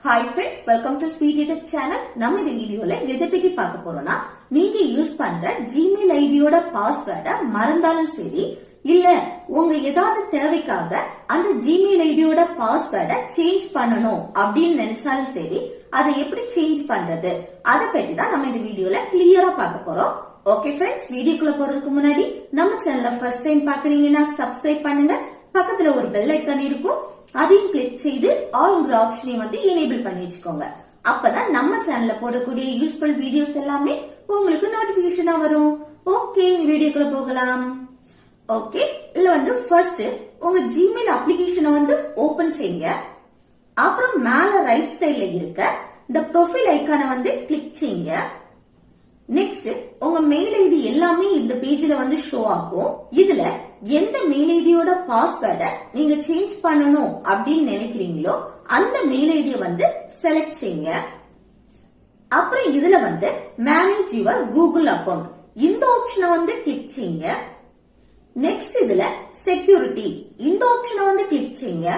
Hi friends, welcome to Speed Tech channel. நம்ம இந்த வீடியோல எதை பத்தி பார்க்க போறோம்னா, நீங்க யூஸ் பண்ற Gmail ஐடியோட பாஸ்வேர்டை மறந்தாலும் சரி, இல்ல உங்க ஏதாவது தேவைக்காக அந்த Gmail ஐடியோட பாஸ்வேர்டை சேஞ்ச் பண்ணணும் அப்படின்னு நினைச்சாலும் சரி, அதை எப்படி சேஞ்ச் பண்றது அதை பத்தி தான் நம்ம இந்த வீடியோல கிளியரா பார்க்க போறோம். ஓகே ஃப்ரெண்ட்ஸ், வீடியோக்குள்ள போறதுக்கு முன்னாடி நம்ம சேனலை ஃபர்ஸ்ட் டைம் பாக்குறீங்கன்னா சப்ஸ்கிரைப் பண்ணுங்க. பக்கத்துல ஒரு பெல் ஐக்கான் இருக்கும், அதையும் கிளிக் செய்து ஆல்ங்கிற ஆப்ஷனை வந்து எனேபிள் பண்ணி வச்சுக்கோங்க. அப்பதான் நம்ம சேனல்ல போடக்கூடிய யூஸ்ஃபுல் வீடியோஸ் எல்லாமே உங்களுக்கு நோட்டிபிகேஷனா வரும். ஓகே, வீடியோக்குள்ள போகலாம். ஓகே, இல்ல வந்து ஃபர்ஸ்ட் உங்க ஜிமெயில் அப்ளிகேஷனை வந்து ஓபன் செய்யுங்க. அப்புறம் மேல ரைட் சைட்ல இருக்க இந்த ப்ரொஃபைல் ஐக்கானை வந்து கிளிக் செய்யுங்க. நெக்ஸ்ட் உங்க மெயில் ஐடி எல்லாமே இந்த பேஜ்ல வந்து ஷோ ஆகும். இதுல எந்த மெயில் ஐடியோட பாஸ்வேர்டை நீங்க சேஞ்ச் பண்ணணும் அப்படின்னு நினைக்கிறீங்களோ அந்த மெயில் ஐடியை வந்து செலக்ட் செய்யுங்க. அப்புறம் இதுல வந்து மேனேஜ் யுவர் கூகுள் அக்கவுண்ட் இந்த ஆப்ஷனை வந்து கிளிக் செய்யுங்க. நெக்ஸ்ட் இதுல செக்யூரிட்டி இந்த ஆப்ஷனை வந்து கிளிக் செய்யுங்க.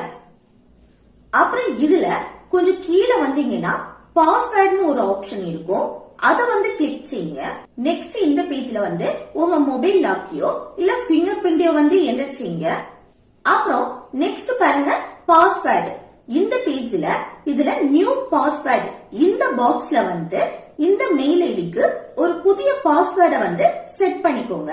அப்புறம் இதுல கொஞ்சம் கீழே வந்தீங்கன்னா பாஸ்வேர்ட்னு ஒரு ஆப்ஷன் இருக்கும், அத வந்து கிளிக் செய்யுங்க. நெக்ஸ்ட் இந்த பேஜ்ல வந்து உங்க மொபைல் லாக்கையோ இல்ல பிங்கர் பிரிண்டையோ வந்து என்டர் செய்யுங்க. அப்புறம் நெக்ஸ்ட் பாருங்க பாஸ்வேர்டு. இந்த பேஜ்ல இதுல நியூ பாஸ்வேர்டு இந்த பாக்ஸ்ல வந்து இந்த மெயில் ஐடிக்கு ஒரு புதிய பாஸ்வேர்டை வந்து செட் பண்ணிக்கோங்க.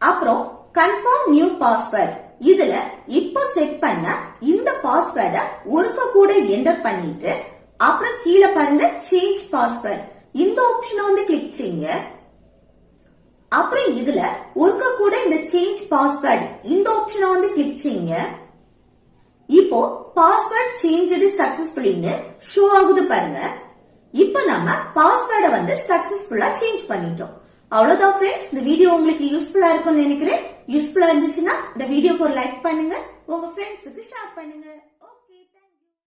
அப்புறம் கன்ஃபார்ம் நியூ பாஸ்வேர்டு இதுல இப்ப செட் பண்ண இந்த பாஸ்வேர்டை ஒருக்க கூட என்டர் பண்ணிட்டு அப்புறம் கீழே பாருங்க சேஞ்ச் பாஸ்வேர்டு இந்த ஆப்ஷனை வந்து கிளிக் செய்யுங்க. அப்புறம் இதுல ஒருக்க கூட இந்த சேஞ்ச் பாஸ்வேர்டு இந்த ஆப்ஷனை வந்து கிளிக் செய்யுங்க. இப்போ பாஸ்வேர்ட் சேஞ்ச்டு சக்சஸ்ஃபுல்லின்னு ஷோ ஆகுது பாருங்க. இப்போ நம்ம பாஸ்வேர்டை வந்து சக்சஸ்ஃபுல்லா சேஞ்ச் பண்ணிட்டோம். அவ்வளவுதான் ஃப்ரெண்ட்ஸ், இந்த வீடியோ உங்களுக்கு யூஸ்ஃபுல்லா இருக்கும்னு நினைக்கிறேன். யூஸ்ஃபுல்லா இருந்துச்சுன்னா இந்த வீடியோக்கு ஒரு லைக் பண்ணுங்க, உங்க ஃப்ரெண்ட்ஸுக்கு ஷேர் பண்ணுங்க.